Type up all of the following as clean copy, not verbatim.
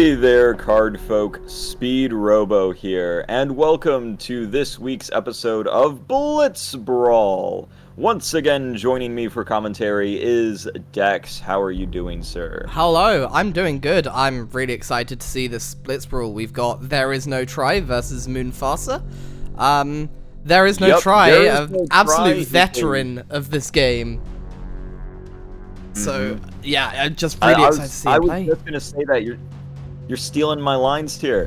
Hey there, card folk, Speed Robo here, and welcome to this week's episode of Blitz Brawl. Once again, joining me for commentary is Dex. How are you doing, sir? Hello, I'm doing good. I'm really excited to see this Blitz Brawl. We've got Thereisnotry versus Moonfassa. Thereisnotry, an absolute veteran of this game. So, yeah, I'm just really excited to see him play. I was just going to say that you're stealing my lines here.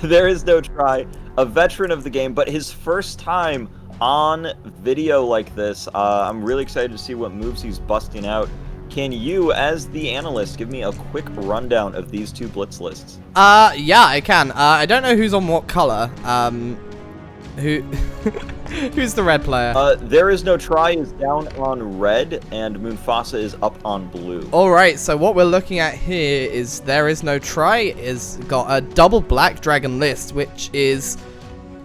Thereisnotry, a veteran of the game, but his first time on video like this. I'm really excited to see what moves he's busting out. Can you, as the analyst, give me a quick rundown of these two Blitz lists? Yeah, I can. I don't know who's on what color. Who's the red player? Thereisnotry is down on red, and Moonfassa is up on blue. Alright, so what we're looking at here is Thereisnotry is got a double black dragon list, which is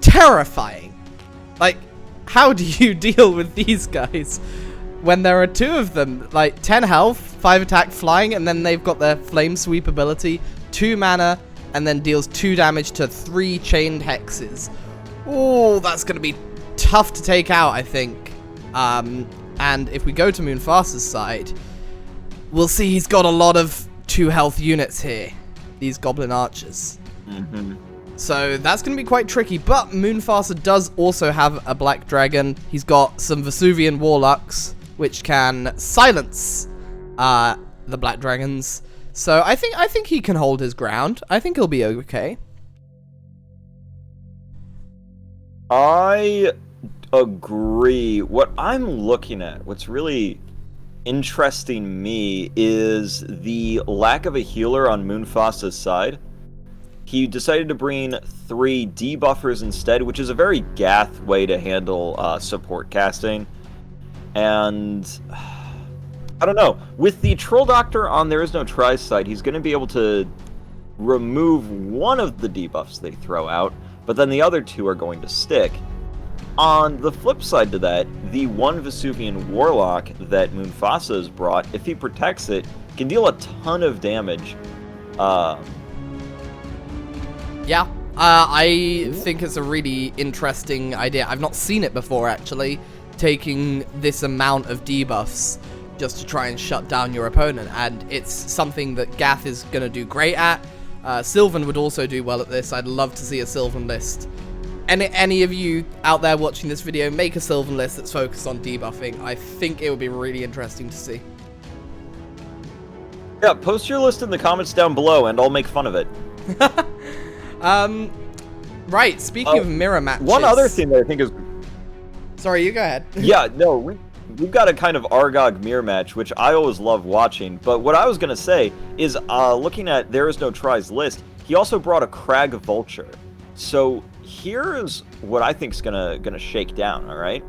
terrifying. Like, how do you deal with these guys when there are two of them? Like, 10 health, 5 attack, flying, and then they've got their flame sweep ability, 2 mana, and then deals 2 damage to 3 chained hexes. Oh, that's going to be tough to take out, I think. And if we go to Moonfassa's side, we'll see he's got a lot of 2 health units here. These goblin archers. So that's going to be quite tricky, but Moonfassa does also have a black dragon. He's got some Vesuvian warlocks, which can silence the black dragons. So I think he can hold his ground. I think he'll be okay. I agree. What I'm looking at, what's really interesting me, is the lack of a healer on Moonfassa's side. He decided to bring 3 debuffers instead, which is a very Gath way to handle support casting. And I don't know. With the Troll Doctor on Thereisnotry's side, he's going to be able to remove one of the debuffs they throw out, but then the other 2 are going to stick. On the flip side to that, the one Vesuvian Warlock that Moonfassa has brought, if he protects it, can deal a ton of damage. Yeah, I think it's a really interesting idea. I've not seen it before, actually, taking this amount of debuffs just to try and shut down your opponent, and it's something that Gath is going to do great at. Sylvan would also do well at this. I'd love to see a Sylvan list. Any of you out there watching this video, make a Sylvan list that's focused on debuffing. I think it would be really interesting to see. Yeah, post your list in the comments down below, and I'll make fun of it. Right, speaking of mirror matches... One other thing that I think is... Sorry, you go ahead. Yeah, no, we've got a kind of Argog mirror match, which I always love watching. But what I was going to say is, looking at Thereisnotry's list, he also brought a Crag Vulture. So here's what I think is gonna shake down, alright?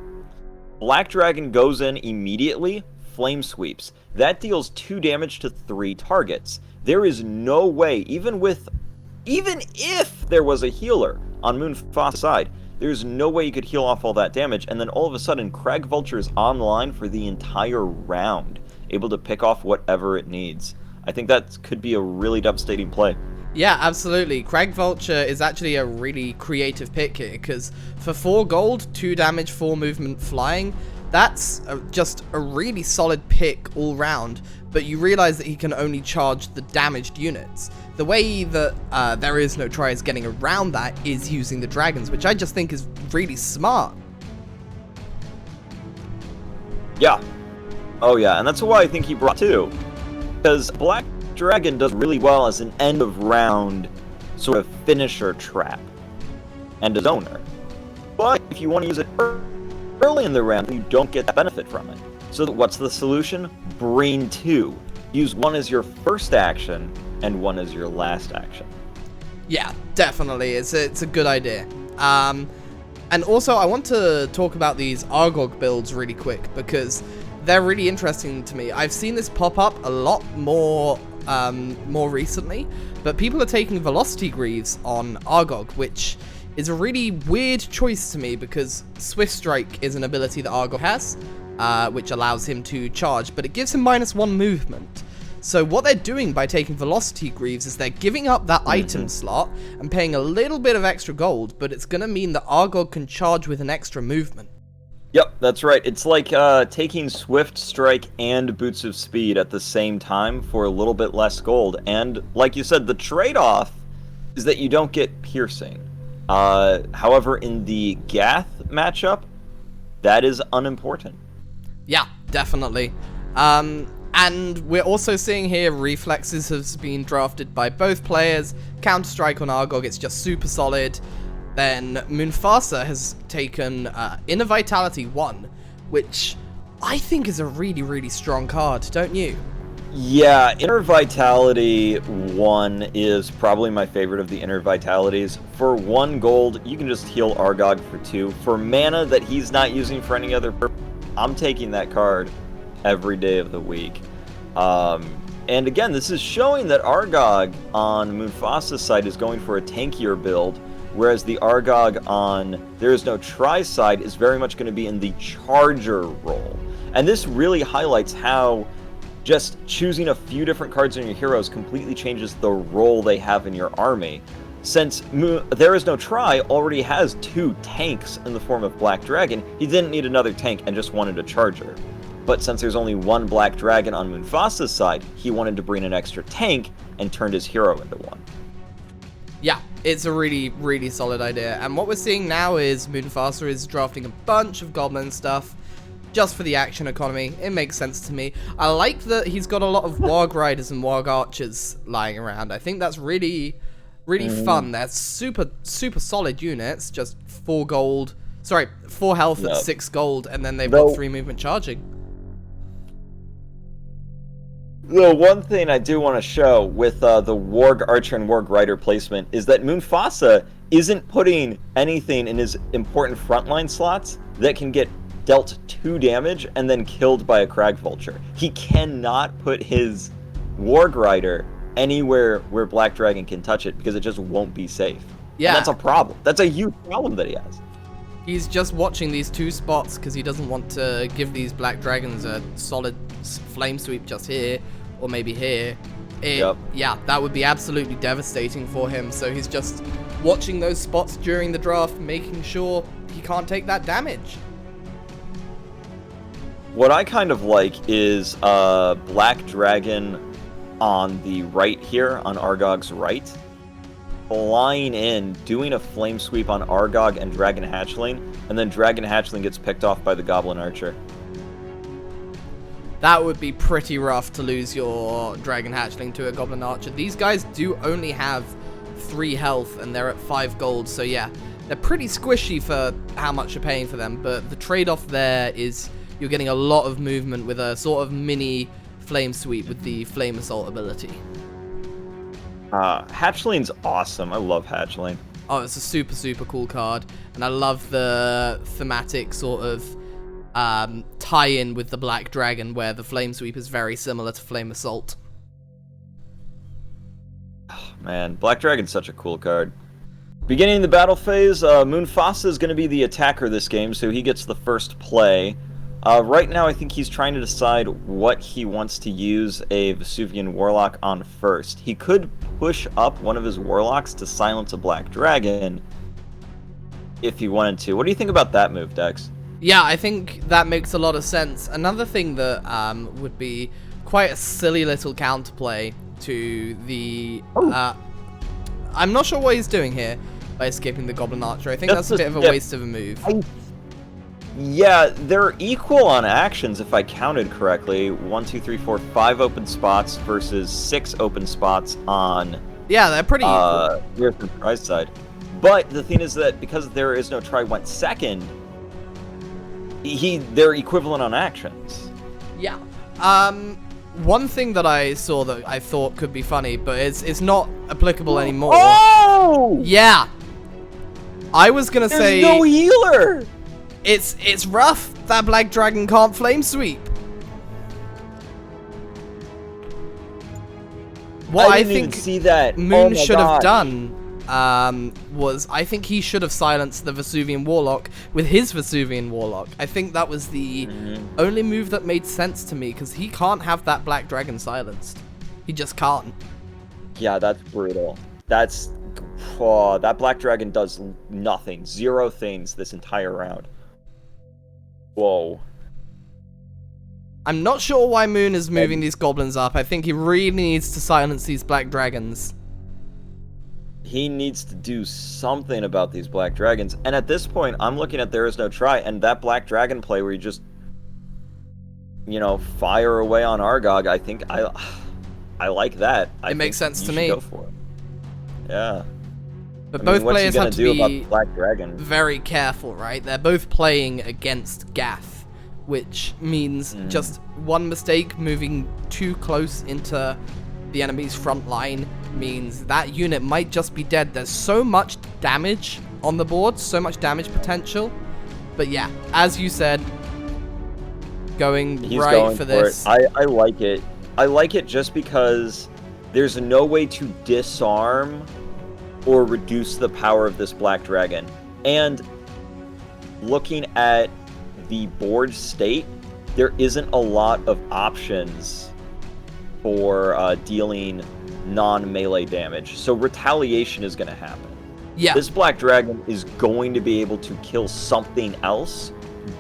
Black Dragon goes in immediately, Flame Sweeps. That deals 2 damage to 3 targets. There is no way, even if there was a healer on Moonfassa's side, there's no way you could heal off all that damage, and then all of a sudden, Crag Vulture is online for the entire round, able to pick off whatever it needs. I think that could be a really devastating play. Yeah, absolutely. Crag Vulture is actually a really creative pick here, because for 4 gold, 2 damage, 4 movement, flying, that's just a really solid pick all round, but you realize that he can only charge the damaged units. The way that Thereisnotry is getting around that is using the dragons, which I just think is really smart. Yeah. Oh yeah, and that's why I think he brought 2. Because Black Dragon does really well as an end of round sort of finisher trap and a zoner. But if you want to use it early in the round, you don't get that benefit from it. So what's the solution? Bring 2. Use 1 as your first action and 1 as your last action. Yeah, definitely. It's a good idea. And also, I want to talk about these Argog builds really quick, because they're really interesting to me. I've seen this pop up a lot more recently, but people are taking Velocity Greaves on Argog, which is a really weird choice to me, because Swift Strike is an ability that Argog has, which allows him to charge, but it gives him -1 movement. So what they're doing by taking Velocity Greaves is they're giving up that item slot and paying a little bit of extra gold, but it's going to mean that Argog can charge with an extra movement. Yep, that's right. It's like taking Swift Strike and Boots of Speed at the same time for a little bit less gold. And like you said, the trade-off is that you don't get Piercing. However, in the Gath matchup, that is unimportant. Yeah, definitely. And we're also seeing here Reflexes has been drafted by both players. Counter-Strike on Argog, it's just super solid. Then Moonfassa has taken Inner Vitality 1, which I think is a really, really strong card, don't you? Yeah, Inner Vitality 1 is probably my favorite of the Inner Vitalities. For 1 gold, you can just heal Argog for 2. For mana that he's not using for any other purpose, I'm taking that card every day of the week. And again, this is showing that Argog on Moonfassa's side is going for a tankier build, whereas the Argog on Thereisnotry side is very much going to be in the charger role. And this really highlights how just choosing a few different cards in your heroes completely changes the role they have in your army. Since Thereisnotry already has 2 tanks in the form of Black Dragon, he didn't need another tank and just wanted a charger. But since there's only 1 Black Dragon on Moonfassa's side, he wanted to bring an extra tank and turned his hero into one. Yeah, it's a really, really solid idea. And what we're seeing now is Moonfassa is drafting a bunch of goblin stuff just for the action economy. It makes sense to me. I like that he's got a lot of Warg Riders and Warg Archers lying around. I think that's really, really fun. They're super, super solid units. Just 4 gold. Sorry, 4 health at 6 gold, and then they've got 3 movement charging. The one thing I do want to show with the Warg Archer and Warg Rider placement is that Moonfassa isn't putting anything in his important frontline slots that can get dealt 2 damage and then killed by a Crag Vulture. He cannot put his Warg Rider anywhere where Black Dragon can touch it because it just won't be safe. Yeah. And that's a problem. That's a huge problem that he has. He's just watching these 2 spots because he doesn't want to give these Black Dragons a solid flame sweep just here or maybe here. Yeah, that would be absolutely devastating for him. So he's just watching those spots during the draft, making sure he can't take that damage. What I kind of like is Black Dragon on the right here, on Argog's right, flying in, doing a flame sweep on Argog and Dragon Hatchling, and then Dragon Hatchling gets picked off by the Goblin Archer. That would be pretty rough to lose your Dragon Hatchling to a Goblin Archer. These guys do only have 3 health and they're at 5 gold, so yeah, they're pretty squishy for how much you're paying for them, but the trade-off there is you're getting a lot of movement with a sort of mini flame sweep with the Flame Assault ability. Hatchling's awesome. I love Hatchling. Oh, it's a super, super cool card, and I love the thematic sort of tie-in with the Black Dragon where the Flame Sweep is very similar to Flame Assault. Oh, man, Black Dragon's such a cool card. Beginning the battle phase, Moonfassa is going to be the attacker this game, so he gets the first play. Right now, I think he's trying to decide what he wants to use a Vesuvian Warlock on first. He could push up one of his Warlocks to silence a Black Dragon if he wanted to. What do you think about that move, Dex? Yeah, I think that makes a lot of sense. Another thing that would be quite a silly little counterplay to the... I'm not sure what he's doing here by escaping the Goblin Archer. I think that's a bit of a waste of a move. Yeah, they're equal on actions if I counted correctly. 1, 2, 3, 4, 5 open spots versus 6 open spots on... Yeah, they're pretty equal. The prize side. But the thing is that because Thereisnotry went second, they're equivalent on actions. Yeah. One thing that I saw that I thought could be funny, but it's not applicable anymore. Oh! Yeah. I was gonna say there's no healer. It's rough. That Black Dragon can't flame sweep. What I think see that. Moon should have done was I think he should have silenced the Vesuvian Warlock with his Vesuvian Warlock. I think that was the only move that made sense to me because he can't have that Black Dragon silenced. He just can't. Yeah, that's brutal. That's... Oh, that Black Dragon does nothing. 0 things this entire round. Whoa. I'm not sure why Moon is moving these goblins up. I think he really needs to silence these black dragons. He needs to do something about these black dragons. And at this point, I'm looking at Thereisnotry, and that black dragon play where you just, you know, fire away on Argog, I think I like that. It makes sense to me. Go for it. Yeah. But both players have to be Black Dragon? very careful, right? They're both playing against Gath, which means just one mistake moving too close into the enemy's front line means that unit might just be dead. There's so much damage on the board, so much damage potential. But yeah, as you said, He's going for this. I like it. I like it just because there's no way to disarm or reduce the power of this Black Dragon. And looking at the board state, there isn't a lot of options for dealing non-melee damage. So retaliation is going to happen. Yeah. This Black Dragon is going to be able to kill something else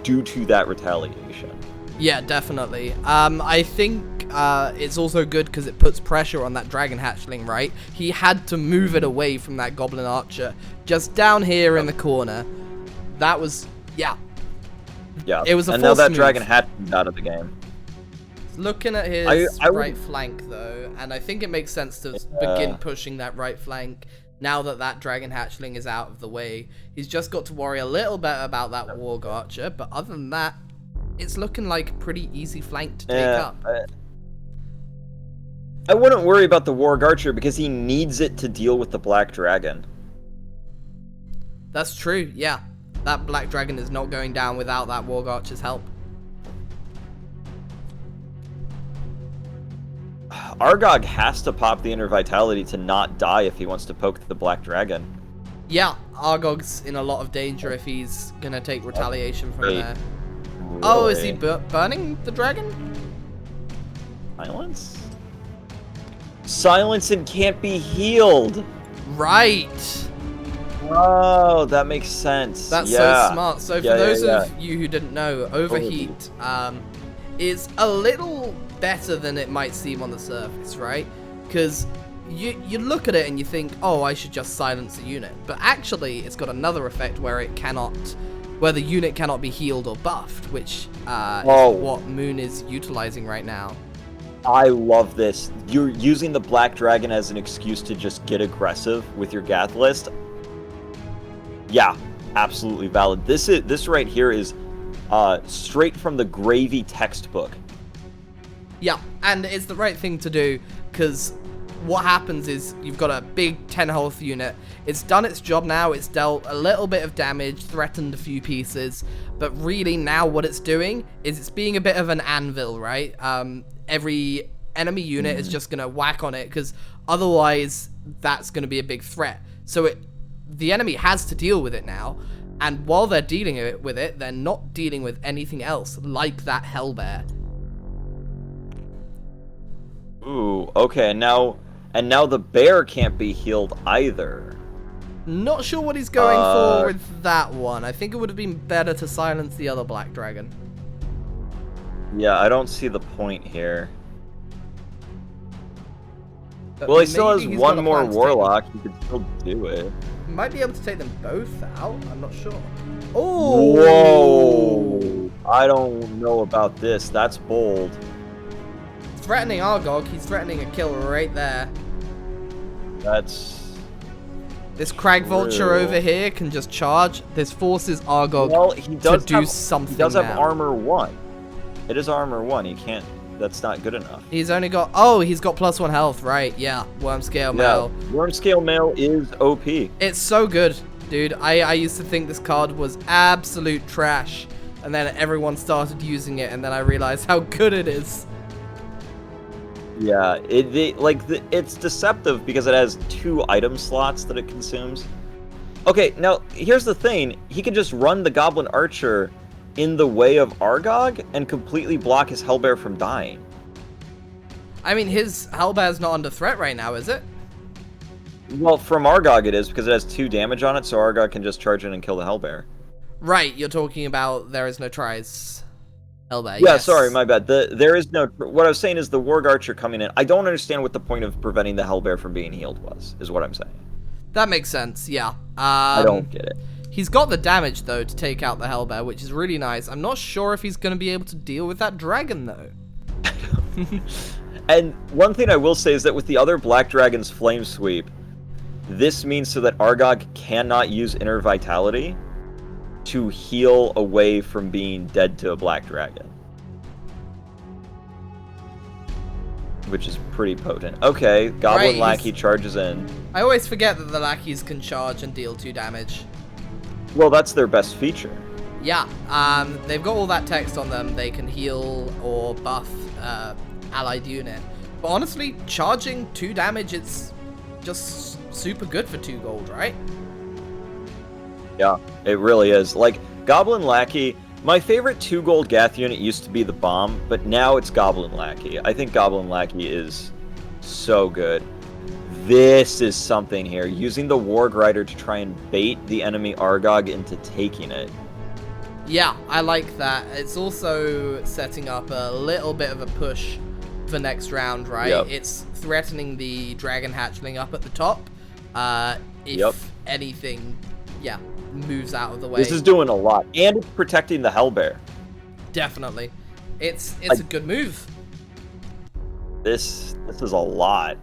due to that retaliation. Yeah, definitely. I think it's also good because it puts pressure on that Dragon Hatchling, right? He had to move it away from that Goblin Archer. Just down here in the corner. That was, yeah. Yeah, it was a and false now that move. Dragon Hatchling's out of the game. Looking at his I right flank, though, and I think it makes sense to begin pushing that right flank now that that Dragon Hatchling is out of the way. He's just got to worry a little bit about that Warg Archer, but other than that, it's looking like a pretty easy flank to take up. I wouldn't worry about the Warg Archer because he needs it to deal with the Black Dragon. That's true, yeah. That Black Dragon is not going down without that Warg Archer's help. Argog has to pop the Inner Vitality to not die if he wants to poke the Black Dragon. Yeah, Argog's in a lot of danger if he's going to take retaliation from there. Really? Oh, is he burning the dragon? Silence? Silence and can't be healed! Right! Oh, that makes sense. That's yeah. so smart. So for those of you who didn't know, Overheat is a little better than it might seem on the surface, right? Because you look at it and you think, oh, I should just silence the unit. But actually, it's got another effect where the unit cannot be healed or buffed, which is what Moon is utilizing right now. I love this. You're using the Black Dragon as an excuse to just get aggressive with your Gath list. Yeah, absolutely valid. This right here is straight from the Gravy textbook. Yeah, and it's the right thing to do, because what happens is you've got a big 10 health unit. It's done its job now. It's dealt a little bit of damage, threatened a few pieces, but really now what it's doing is it's being a bit of an anvil, right? Every enemy unit is just going to whack on it, because otherwise that's going to be a big threat. So the enemy has to deal with it now, and while they're dealing with it, they're not dealing with anything else, like that Hellbear. Ooh, okay, and now the bear can't be healed either. Not sure what he's going for with that one. I think it would have been better to silence the other Black Dragon. Yeah, I don't see the point here. But well, he still has maybe he's one got a more plan to Warlock. He could still do it. Might be able to take them both out. I'm not sure. Oh! Whoa! I don't know about this. That's bold. Threatening Argog. He's threatening a kill right there. That's... This Crag Vulture over here can just charge. This forces Argog to do something. He does have now. armor 1. It is armor 1. He can't... That's not good enough. He's only got... Oh, he's got +1 health. Right, yeah. Worm Scale Mail. Worm Scale Mail is OP. It's so good, dude. I used to think this card was absolute trash. And then everyone started using it, and then I realized how good it is. Yeah, it's deceptive because it has 2 item slots that it consumes. Okay, now, here's the thing. He can just run the Goblin Archer in the way of Argog and completely block his Hellbear from dying. I mean, his Hellbear's not under threat right now, is it? Well, from Argog it is, because it has 2 damage on it, so Argog can just charge in and kill the Hellbear. Right, you're talking about There Is No Tries Hellbear. Yeah, yes. sorry, my bad. There is no... What I was saying is the Warg Archer coming in. I don't understand what the point of preventing the Hellbear from being healed was, is what I'm saying. That makes sense, yeah. I don't get it. He's got the damage, though, to take out the Hellbear, which is really nice. I'm not sure if he's going to be able to deal with that dragon, though. And one thing I will say is that with the other Black Dragon's Flame Sweep, this means so that Argog cannot use Inner Vitality to heal away from being dead to a Black Dragon. Which is pretty potent. Okay, Goblin Lackey charges in. I always forget that the lackeys can charge and deal 2 damage. Well, that's their best feature. Yeah, they've got all that text on them. They can heal or buff allied unit. But honestly, charging 2 damage, it's just super good for 2 gold, right? Yeah, it really is. Like, Goblin Lackey, my favorite 2 gold Gath unit used to be the Bomb, but now it's Goblin Lackey. I think Goblin Lackey is so good. This is something here. Using the Warg Rider to try and bait the enemy Argog into taking it. Yeah, I like that. It's also setting up a little bit of a push for next round, right? Yep. It's threatening the Dragon Hatchling up at the top. If anything, yeah, moves out of the way. This is doing a lot. And it's protecting the Hellbear. Definitely. It's a good move. This is a lot.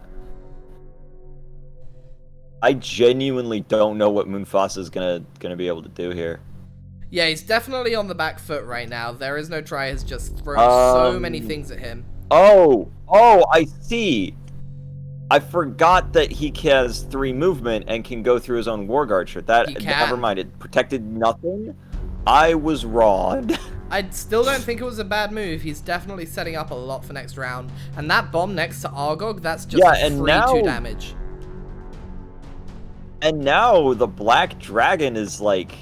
I genuinely don't know what Moonfassa is gonna be able to do here. Yeah, he's definitely on the back foot right now. There Is No Try has just thrown so many things at him. Oh, I see. I forgot that he has 3 movement and can go through his own Warg Archer. Never mind, it protected nothing. I was wrong. I still don't think it was a bad move. He's definitely setting up a lot for next round. And that bomb next to Argog, that's just free 2 damage. And now the Black Dragon is like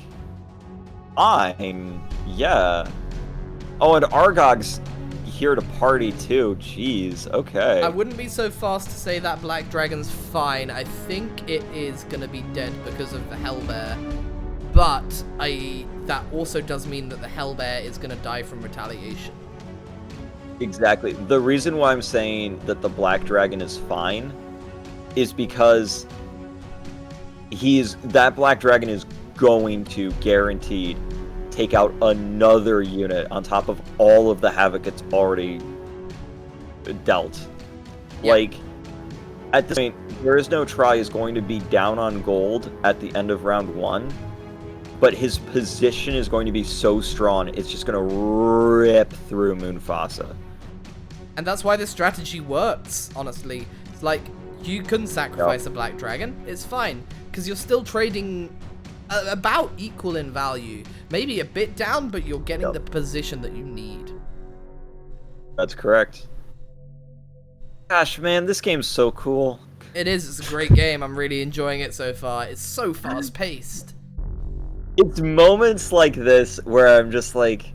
fine. Yeah. Oh, and Argog's here to party too. Jeez. Okay. I wouldn't be so fast to say that Black Dragon's fine. I think it is gonna be dead because of the Hellbear. But that also does mean that the Hellbear is gonna die from retaliation. Exactly. The reason why I'm saying that the Black Dragon is fine is because that Black Dragon is going to guaranteed take out another unit on top of all of the havoc it's already dealt. Yep. Like, at this point, There Is No Try is going to be down on gold at the end of round 1, but his position is going to be so strong, it's just going to rip through Moonfassa. And that's why this strategy works, honestly. It's like, you couldn't sacrifice a Black Dragon, it's fine, because you're still trading about equal in value. Maybe a bit down, but you're getting the position that you need. That's correct. Gosh, man, this game's so cool. It is. It's a great game. I'm really enjoying it so far. It's so fast-paced. It's moments like this where I'm just like,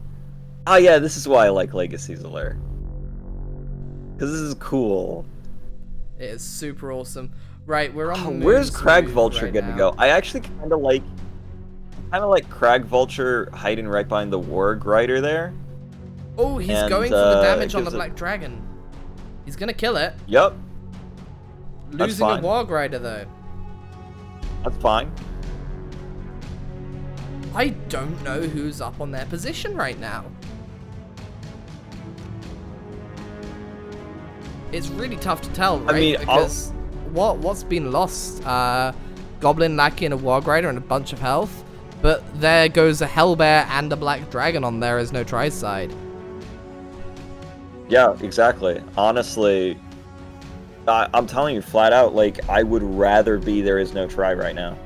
oh yeah, this is why I like Legacy's Allure. Because this is cool. It is super awesome. Right, we're on the moon. Where's Crag Vulture right gonna go? I actually kind of like Crag Vulture hiding right behind the Warg Rider there. Oh, he's going for the damage on the Black Dragon. He's gonna kill it. Yep. Losing a Warg Rider though. That's fine. I don't know who's up on their position right now. It's really tough to tell, right? I mean, because what's been lost? Goblin Lackey and a Warg Rider and a bunch of health. But there goes a Hellbear and a Black Dragon on There Is No Try side. Yeah, exactly. Honestly, I'm telling you flat out, like, I would rather be There Is No Try right now.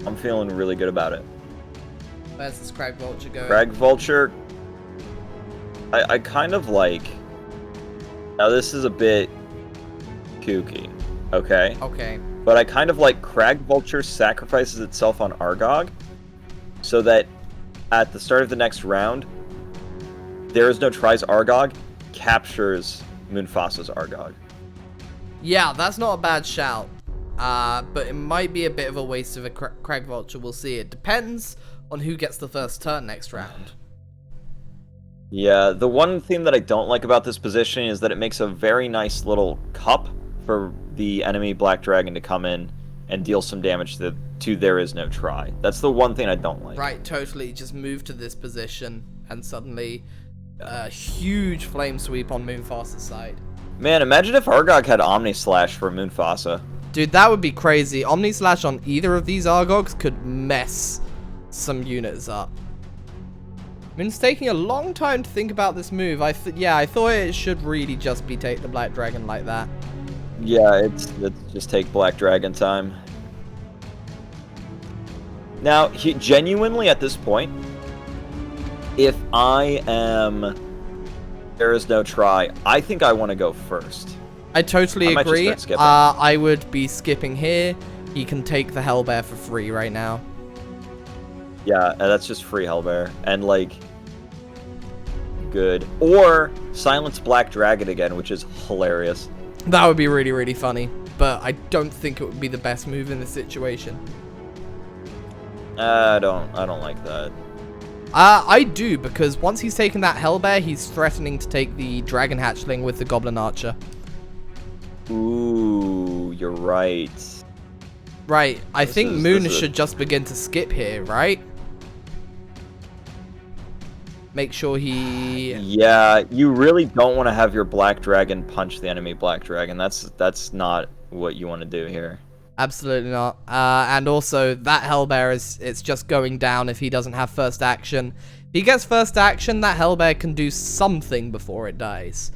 I'm feeling really good about it. Where's this Crag Vulture going? Crag Vulture, I kind of like... Now this is a bit kooky, okay? Okay. But I kind of like Crag Vulture sacrifices itself on Argog, so that at the start of the next round, There Is No Try's Argog captures Moonfassa's Argog. Yeah, that's not a bad shout. But it might be a bit of a waste of a Crag Vulture. We'll see. It depends on who gets the first turn next round. Yeah, the one thing that I don't like about this position is that it makes a very nice little cup for the enemy Black Dragon to come in and deal some damage to Thereisnotry. That's the one thing I don't like. Right, totally. Just move to this position and suddenly a huge flame sweep on Moonfassa's side. Man, imagine if Argog had Omni Slash for Moonfassa. Dude, that would be crazy. Omni Slash on either of these Argogs could mess some units up. It's taking a long time to think about this move. I thought it should really just be take the Black Dragon like that. Yeah, it's just take Black Dragon time. Now, genuinely at this point, if I am Thereisnotry, I think I want to go first. I totally agree. Just start I would be skipping here. He can take the Hellbear for free right now. Yeah, that's just free Hellbear. And, like, good. Or silence Black Dragon again, which is hilarious. That would be really, really funny. But I don't think it would be the best move in this situation. I don't like that. I do, because once he's taken that Hellbear, he's threatening to take the Dragon Hatchling with the Goblin Archer. Ooh, you're right. Right, I think Moon should just begin to skip here, right? Make sure he... Yeah, you really don't want to have your Black Dragon punch the enemy Black Dragon. That's not what you want to do here. Absolutely not. And also, that Hellbear it's just going down if he doesn't have first action. If he gets first action, that Hellbear can do something before it dies.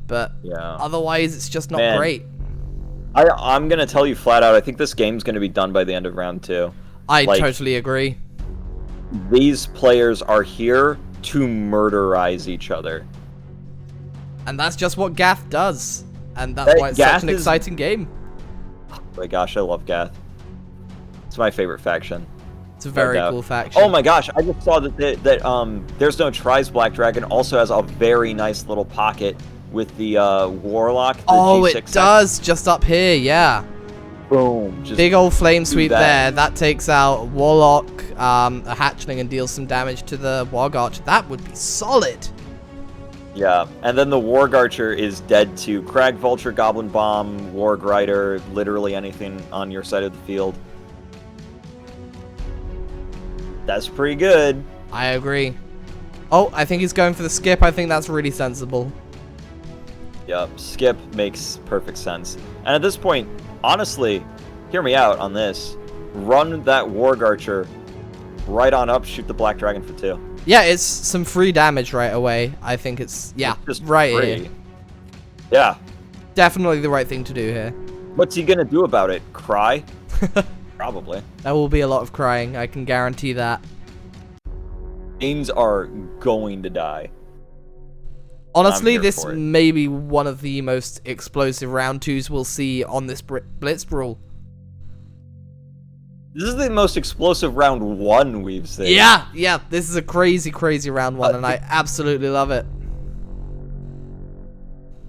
But yeah, otherwise, it's just not great. I'm going to tell you flat out, I think this game's going to be done by the end of round 2. I totally agree. These players are here to murderize each other. And that's just what Gath does. And that's why it's such an exciting game. Oh my gosh, I love Gath. It's my favorite faction. It's a very cool faction. Oh my gosh, I just saw that Thereisnotry's Black Dragon also has a very nice little pocket with the Warlock. The G6 it does, just up here, yeah. Boom. Just big old flame sweep there. That takes out Warlock, a Hatchling, and deals some damage to the Warg Archer. That would be solid. Yeah, and then the Warg Archer is dead to Crag Vulture, Goblin Bomb, Warg Rider, literally anything on your side of the field. That's pretty good. I agree. Oh, I think he's going for the skip. I think that's really sensible. Yep, skip makes perfect sense. And at this point, honestly, hear me out on this. Run that Warg Archer right on up, shoot the Black Dragon for 2. Yeah, it's some free damage right away. I think it's just right free. here. Yeah. Definitely the right thing to do here. What's he gonna do about it? Cry? Probably. There will be a lot of crying, I can guarantee that. Danes are going to die. Honestly, this may be one of the most explosive round 2s we'll see on this Blitz Brawl. This is the most explosive round 1 we've seen. Yeah, this is a crazy, crazy round 1, and I absolutely love it.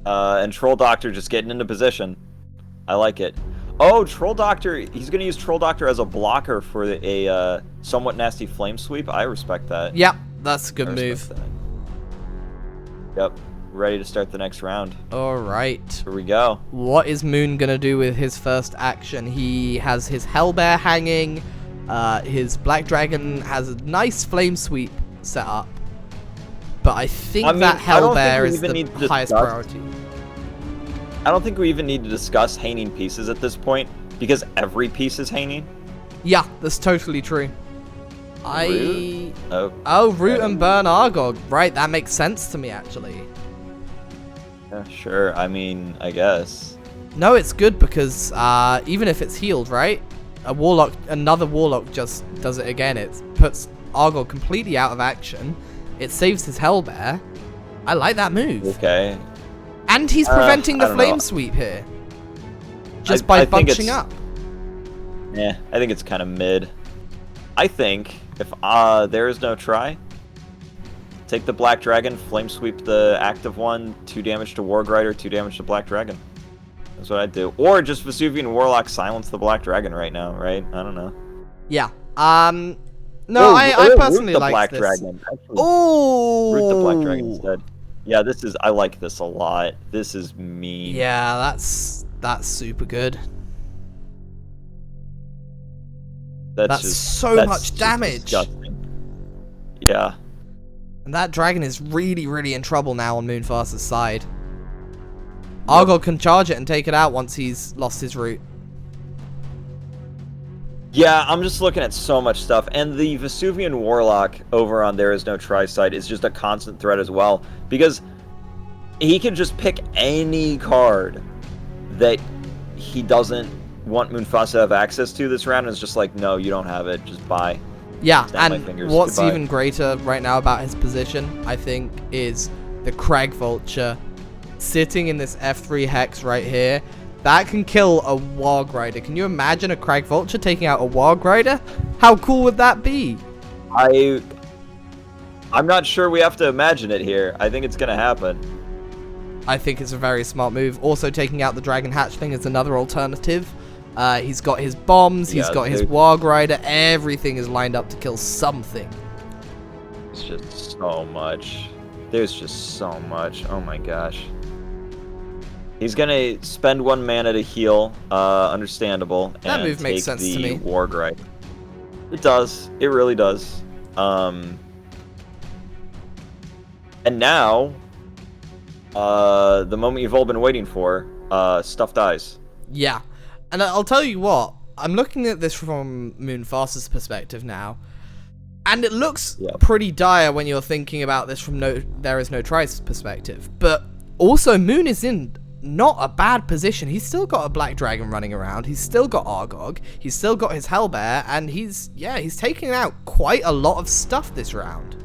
And Troll Doctor just getting into position. I like it. Oh, Troll Doctor, he's going to use Troll Doctor as a blocker for a somewhat nasty Flame Sweep. I respect that. Yep, that's a good move. Yep, ready to start the next round. Alright. Here we go. What is Moon going to do with his first action? He has his Hellbear hanging. His Black Dragon has a nice Flame Sweep set up. But I think that Hellbear is the highest priority. I don't think we even need to discuss hanging pieces at this point, because every piece is hanging. Yeah, that's totally true. Root? Root and burn Argog. Right, that makes sense to me, actually. Yeah, sure. I mean, I guess. No, it's good because even if it's healed, right? Another Warlock just does it again. It puts Argog completely out of action. It saves his Hellbear. I like that move. Okay. And he's preventing the Flame Sweep here. Just by bunching up. Yeah, I think it's kind of mid. I think if Thereisnotry take the Black Dragon, flame sweep the active one, 2 damage to Warg Rider, 2 damage to Black Dragon. That's what I'd do. Or just Vesuvian Warlock silence the Black Dragon right now, right? I don't know. Yeah. No, I personally root the like Black this. Dragon. Oh, Root the Black Dragon instead. Yeah, I like this a lot. This is mean. Yeah, that's super good. That's so much damage. Disgusting. Yeah. And that dragon is really, really in trouble now on Moonfassa's side. Argog can charge it and take it out once he's lost his root. Yeah, I'm just looking at so much stuff. And the Vesuvian Warlock over on Thereisnotry side is just a constant threat as well. Because he can just pick any card that he doesn't want Moonfassa to have access to this round, and it's just like, no, you don't have it, just buy. Yeah, Snap my and fingers, what's goodbye. even greater right now about his position, I think, is the Crag Vulture sitting in this F3 Hex right here. That can kill a Warg Rider. Can you imagine a Crag Vulture taking out a Warg Rider? How cool would that be? I'm not sure we have to imagine it here. I think it's gonna happen. I think it's a very smart move. Also, taking out the Dragon Hatchling is another alternative. He's got his bombs, he's got his Warg Rider, everything is lined up to kill something. It's just so much. There's just so much. Oh my gosh. He's gonna spend 1 mana to heal, understandable. That and move makes sense to me. Warg Rider. It does. It really does. And now, the moment you've all been waiting for, stuff dies. Yeah. And I'll tell you what, I'm looking at this from Moonfassa's perspective now, and it looks pretty dire when you're thinking about this from Thereisnotry's perspective. But also, Moon is in not a bad position. He's still got a Black Dragon running around, he's still got Argog, he's still got his Hellbear, and he's taking out quite a lot of stuff this round.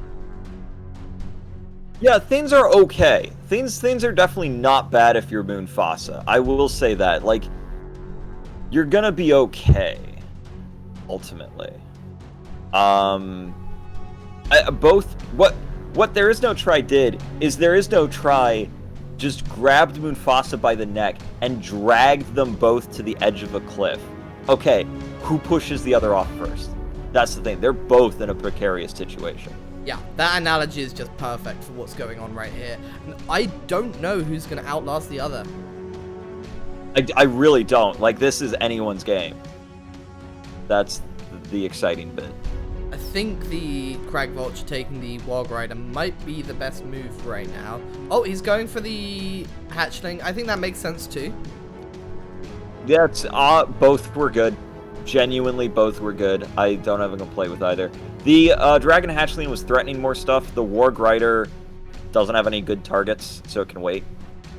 Yeah, things are okay. Things are definitely not bad if you're Moonfassa. I will say that. Like, you're gonna be okay, ultimately. What Thereisnotry did is Thereisnotry just grabbed Moonfassa by the neck and dragged them both to the edge of a cliff. Okay, who pushes the other off first? That's the thing. They're both in a precarious situation. Yeah, that analogy is just perfect for what's going on right here. And I don't know who's going to outlast the other. I really don't. Like, this is anyone's game. That's the exciting bit. I think the Crag Vulture taking the Warg Rider might be the best move right now. Oh, he's going for the Hatchling. I think that makes sense too. Yeah, both were good. Genuinely, both were good. I don't have a complaint with either. The Dragon Hatchling was threatening more stuff. The Warg Rider doesn't have any good targets, so it can wait.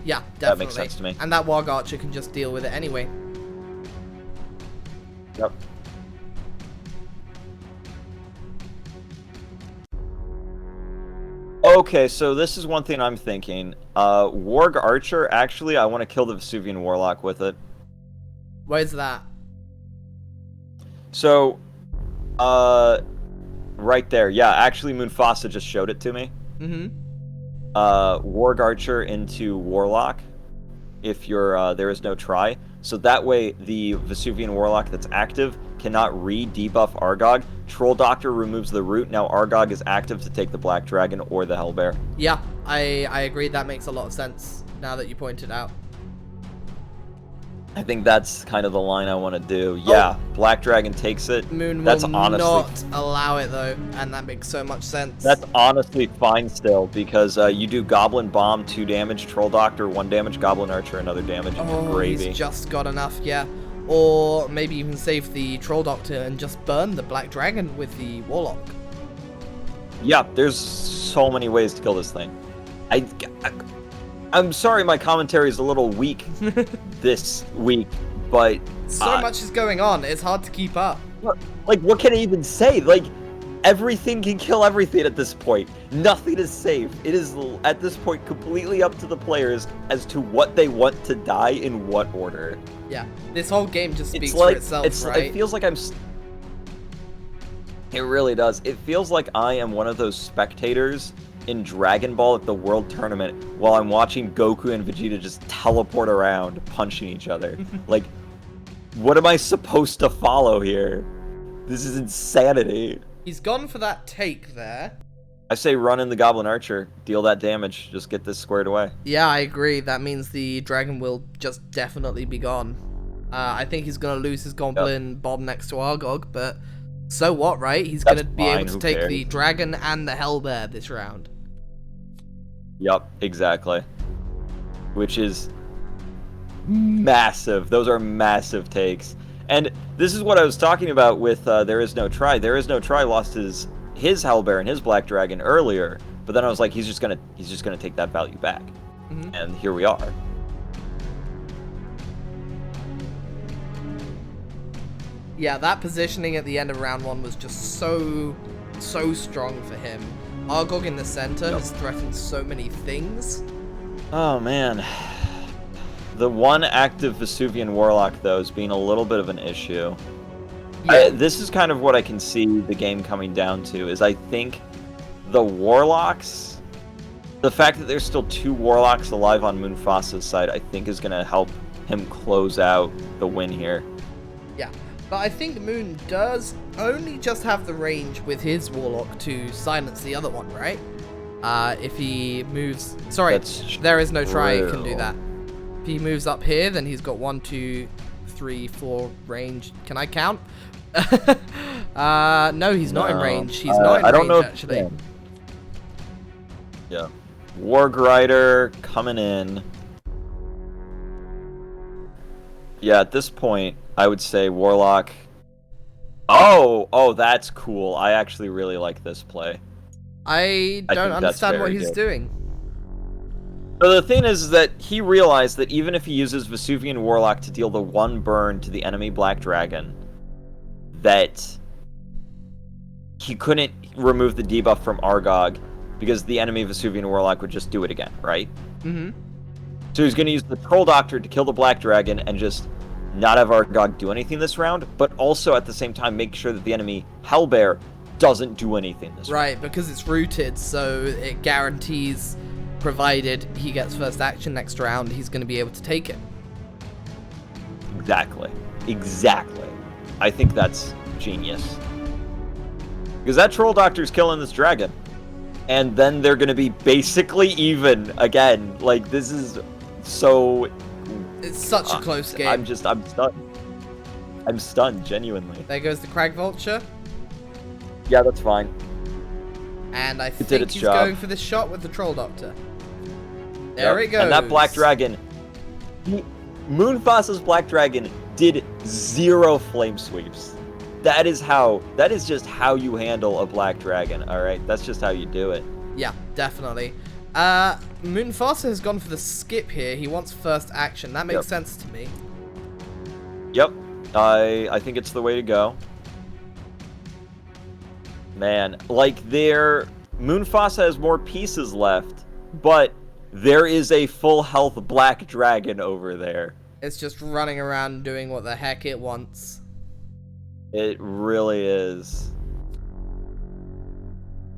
Yeah, definitely. That makes sense to me. And that Warg Archer can just deal with it anyway. Yep. Okay, so this is one thing I'm thinking. Warg Archer, actually, I want to kill the Vesuvian Warlock with it. Where's that? So, right there. Yeah, actually, Moonfassa just showed it to me. Mm-hmm. Warg Archer into Warlock, if you're Thereisnotry. So that way, the Vesuvian Warlock that's active cannot re-debuff Argog. Troll Doctor removes the root. Now Argog is active to take the Black Dragon or the Hellbear. Yeah, I agree. That makes a lot of sense now that you pointed out. I think that's kind of the line I want to do. Yeah, Black Dragon takes it. Moon that's will honestly, not allow it though, and that makes so much sense. That's honestly fine still, because you do Goblin Bomb, 2 damage, Troll Doctor, 1 damage, Goblin Archer, another damage. Oh, Gravy. he's just got enough, yeah. Or maybe even save the Troll Doctor and just burn the Black Dragon with the Warlock. Yeah, there's so many ways to kill this thing. I'm sorry my commentary is a little weak this week, but... So much is going on, it's hard to keep up. Like, what can I even say? Like, everything can kill everything at this point. Nothing is safe. It is, at this point, completely up to the players as to what they want to die in what order. Yeah, this whole game just speaks for itself, right? It feels like I'm... It really does. It feels like I am one of those spectators in Dragon Ball at the World Tournament while I'm watching Goku and Vegeta just teleport around, punching each other. Like, what am I supposed to follow here? This is insanity. He's gone for that take there. I say run in the Goblin Archer, deal that damage, just get this squared away. Yeah, I agree. That means the dragon will just definitely be gone. I think he's going to lose his Goblin Bomb next to Argog, but so what, right? He's going to be able to take the dragon and the Hellbear this round. Yep, exactly. Which is massive. Those are massive takes. And this is what I was talking about with There Is No Try. There Is No Try lost his Hellbear and his Black Dragon earlier, but then I was like, he's just gonna take that value back. And here we are. Yeah, that positioning at the end of round 1 was just so strong for him. Argog in the center has threatened so many things. Oh man. The one active Vesuvian Warlock, though, is being a little bit of an issue. Yeah. This is kind of what I can see the game coming down to, is I think the Warlocks, the fact that there's still 2 Warlocks alive on Moonfassa's side, I think is going to help him close out the win here. Yeah, but I think Moon does only just have the range with his Warlock to silence the other one, right? If he moves... Sorry, There Is No Try can do that. If he moves up here, then he's got 1, 2, 3, 4 range. Can I count? No, he's not in range. He's not in range, actually. Yeah. Warg Rider coming in. Yeah, at this point, I would say Warlock. Oh, that's cool. I actually really like this play. I don't understand what he's doing. So the thing is that he realized that even if he uses Vesuvian Warlock to deal the 1 burn to the enemy Black Dragon, that he couldn't remove the debuff from Argog because the enemy Vesuvian Warlock would just do it again, right? So he's going to use the Troll Doctor to kill the Black Dragon and just not have Argog do anything this round, but also at the same time make sure that the enemy Hellbear doesn't do anything this round. Right, because it's rooted, so it guarantees... Provided he gets first action next round, he's going to be able to take it. Exactly. I think that's genius. Because that Troll Doctor's killing this dragon. And then they're going to be basically even again. Like, this is so... It's such a close game. I'm stunned. I'm stunned, genuinely. There goes the Crag Vulture. Yeah, that's fine. And I think he's going for this shot with the Troll Doctor. There it goes. And that Black Dragon, Moonfassa's Black Dragon did 0 flame sweeps. That is just how you handle a Black Dragon, alright? That's just how you do it. Yeah, definitely. Moonfassa has gone for the skip here. He wants first action. That makes sense to me. Yep. I think it's the way to go. Man, like Moonfassa has more pieces left, but there is a full health Black Dragon over there. It's just running around doing what the heck it wants. It really is.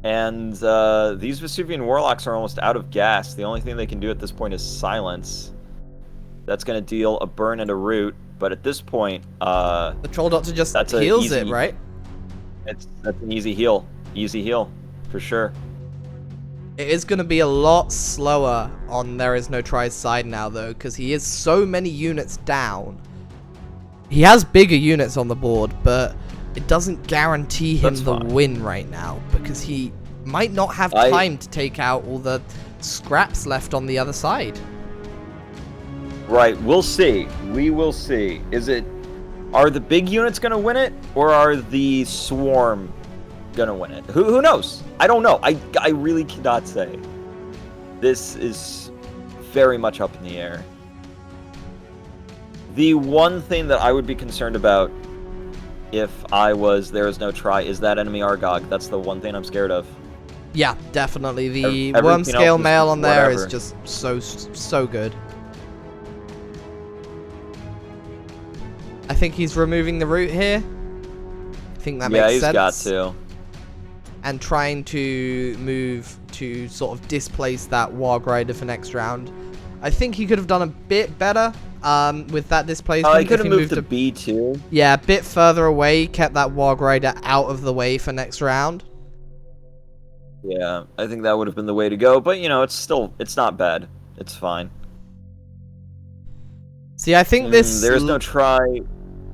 And these Vesuvian Warlocks are almost out of gas. The only thing they can do at this point is silence. That's going to deal a burn and a root, but at this point... the Troll Doctor just heals it, right? That's an easy heal. Easy heal, for sure. It is going to be a lot slower on There Is No Try's side now, though, because he is so many units down. He has bigger units on the board, but it doesn't guarantee him the win right now, because he might not have time to take out all the scraps left on the other side. Right, we'll see. We will see. Are the big units going to win it, or are the swarm going to win it? Who knows? I don't know. I really cannot say. This is very much up in the air. The one thing that I would be concerned about if I was There Is No Try is that enemy Argog. That's the one thing I'm scared of. Yeah, definitely. The worm scale mail on there is just so good. I think he's removing the root here. I think that makes sense. Yeah, he's got to. And trying to move to sort of displace that Warg Rider for next round. I think he could have done a bit better with that displacement. He could have moved to B2. Yeah, a bit further away, kept that Warg Rider out of the way for next round. Yeah, I think that would have been the way to go, but you know, it's not bad. It's fine. See, I think this... There's no try.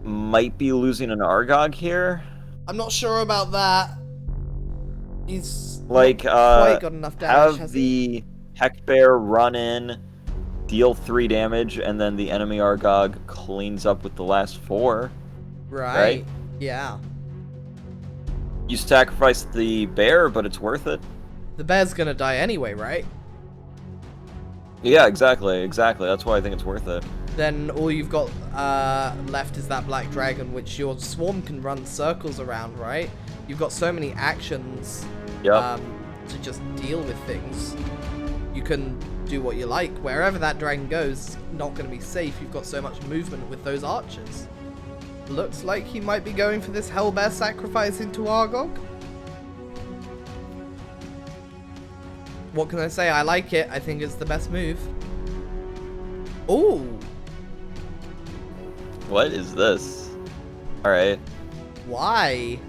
Might be losing an Argog here. I'm not sure about that. He's like quite got enough damage, have the Heck Bear run in, deal 3 damage, and then the enemy Argog cleans up with the last 4. Right? Yeah. You sacrifice the bear, but it's worth it. The bear's gonna die anyway, right? Yeah, exactly. That's why I think it's worth it. Then all you've got left is that black dragon, which your swarm can run circles around, right? You've got so many actions to just deal with things. You can do what you like. Wherever that dragon goes, not going to be safe. You've got so much movement with those archers. Looks like he might be going for this Hellbear sacrifice into Argog. What can I say? I like it. I think it's the best move. Ooh. What is this? Alright. Why?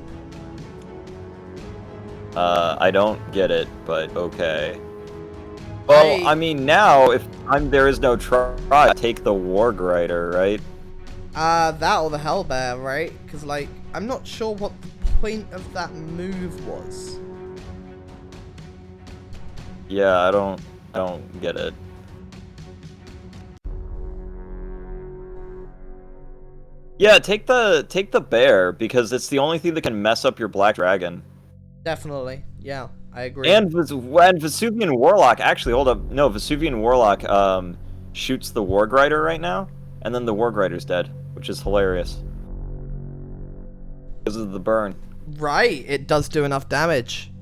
I don't get it, but okay. Well, I mean, now, if there is no try, I take the Warg Rider, right? That or the Hellbear, right? Because, like, I'm not sure what the point of that move was. Yeah, I don't get it. Yeah, take the bear, because it's the only thing that can mess up your black dragon. Definitely, yeah, I agree. And Vesuvian Warlock, actually, hold up, no, Vesuvian Warlock shoots the Warg Rider right now, and then the Warg Rider's dead, which is hilarious. Because of the burn. Right, it does do enough damage.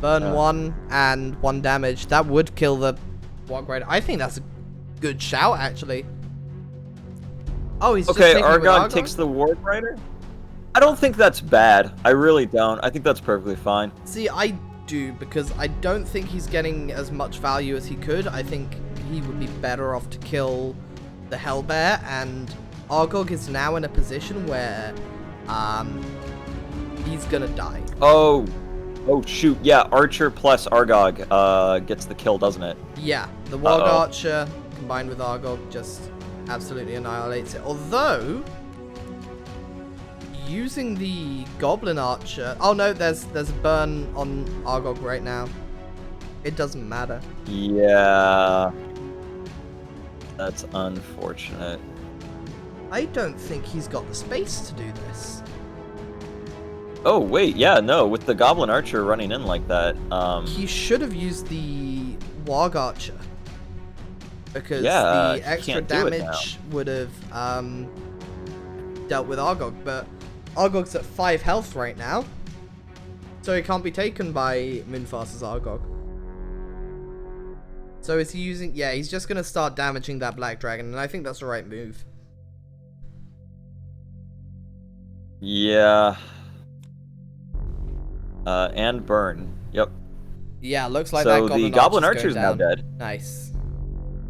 Burn 1 and 1 damage. That would kill the Warg Rider. I think that's a good shout, actually. Oh, he's okay, just Argog takes the Warg Rider? I don't think that's bad. I really don't. I think that's perfectly fine. See, I do, because I don't think he's getting as much value as he could. I think he would be better off to kill the Hellbear, and Argog is now in a position where he's gonna die. Oh shoot, yeah, Archer plus Argog gets the kill, doesn't it? Yeah, the Warg Archer combined with Argog just absolutely annihilates it. Although, using the Goblin Archer... Oh no, there's a burn on Argog right now. It doesn't matter. Yeah. That's unfortunate. I don't think he's got the space to do this. Oh, wait, yeah, no, with the Goblin Archer running in like that, He should have used the Warg Archer. Because yeah, the extra damage would have dealt with Argog, but Argog's at 5 health right now, so he can't be taken by Moonfassa's Argog. So is he using... Yeah, he's just going to start damaging that black dragon, and I think that's the right move. Yeah. And burn. Yep. Yeah, looks like so that the Goblin Archer's now dead. Nice.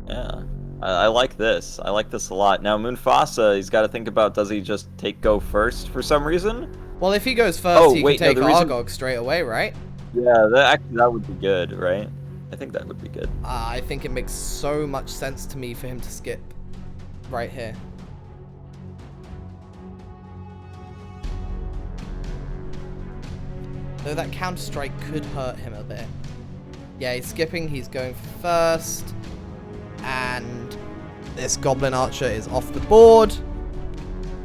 Yeah. I like this. I like this a lot. Now, Moonfassa, he's got to think about, does he just go first for some reason? Well, if he goes first, he can take Argog straight away, right? Yeah, that would be good, right? I think that would be good. I think it makes so much sense to me for him to skip right here. Though that counter-strike could hurt him a bit. Yeah, he's skipping, he's going first. And this Goblin Archer is off the board.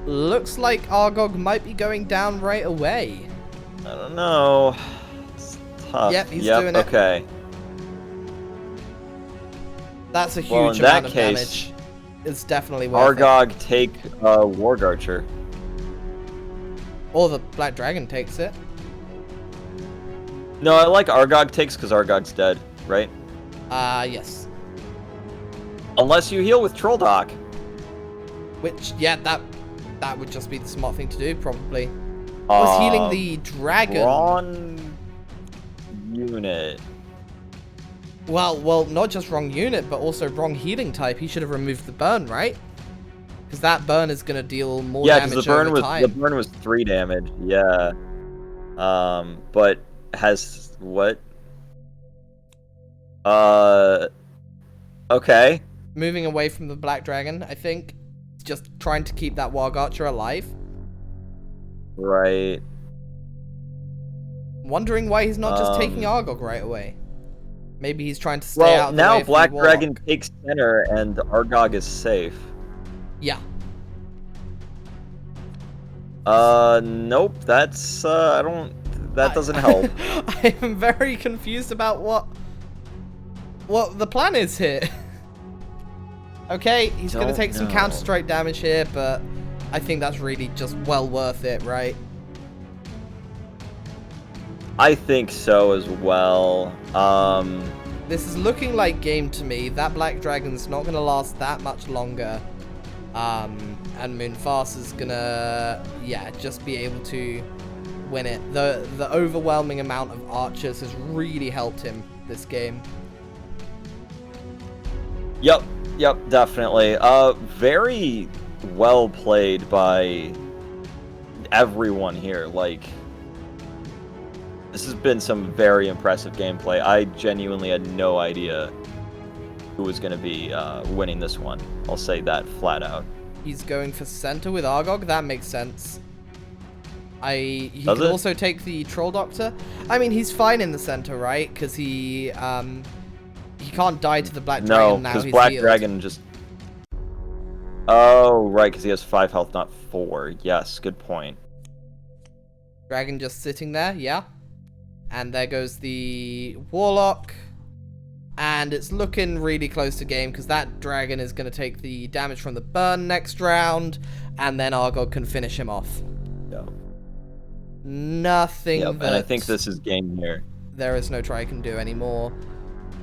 Looks like Argog might be going down right away. I don't know. It's tough. Yep, he's doing it. Okay. That's a huge amount of damage. It's definitely worth Argog it. take Warg Archer. Or the Black Dragon takes it. No, I like Argog takes because Argog's dead, right? Yes. Unless you heal with Troll Dock. Which, yeah, that would just be the smart thing to do, probably. Was healing the dragon. Wrong unit. Well, not just wrong unit, but also wrong healing type. He should have removed the burn, right? Because that burn is going to deal more damage over time. The burn was 3 damage, yeah. But has what? Okay. Moving away from the Black Dragon, I think. Just trying to keep that Warg Archer alive. Right. Wondering why he's not just taking Argog right away. Maybe he's trying to stay out of the way now from Black the Dragon Warlock. takes center and Argog is safe. Yeah. Nope. That's I don't. That doesn't help. I am very confused about what the plan is here. Okay, he's going to take some counter-strike damage here, but I think that's really just well worth it, right? I think so as well. This is looking like game to me. That Black Dragon's not going to last that much longer. And Moonfassa's going to, yeah, just be able to win it. The overwhelming amount of archers has really helped him this game. Yep, definitely. Very well played by everyone here. Like, this has been some very impressive gameplay. I genuinely had no idea who was going to be winning this one. I'll say that flat out. He's going for center with Argog. That makes sense. He can also take the Troll Doctor. I mean, he's fine in the center, right? Because he can't die to the Black Dragon now. No, because Black Dragon just... Oh, right, because he has 5 health, not 4. Yes, good point. Dragon just sitting there, yeah. And there goes the Warlock. And it's looking really close to game, because that Dragon is going to take the damage from the burn next round. And then Argog can finish him off. Yep. Nothing and I think this is game here. Thereisnotry can do anymore.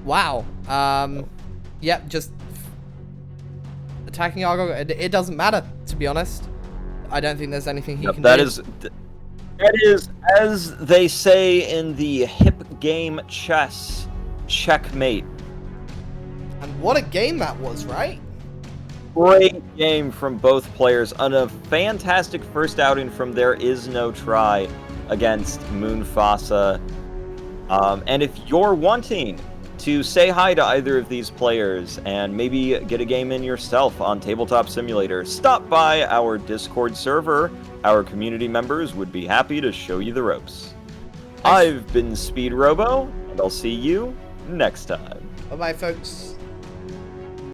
Wow. Yep, just attacking Argog. It doesn't matter, to be honest. I don't think there's anything he can do. That is, as they say in the hip game chess, checkmate. And what a game that was, right? Great game from both players on a fantastic first outing from Thereisnotry against Moonfassa. And if you're wanting to say hi to either of these players and maybe get a game in yourself on Tabletop Simulator, stop by our Discord server. Our community members would be happy to show you the ropes. I've been Speed Robo, and I'll see you next time. Bye-bye, folks.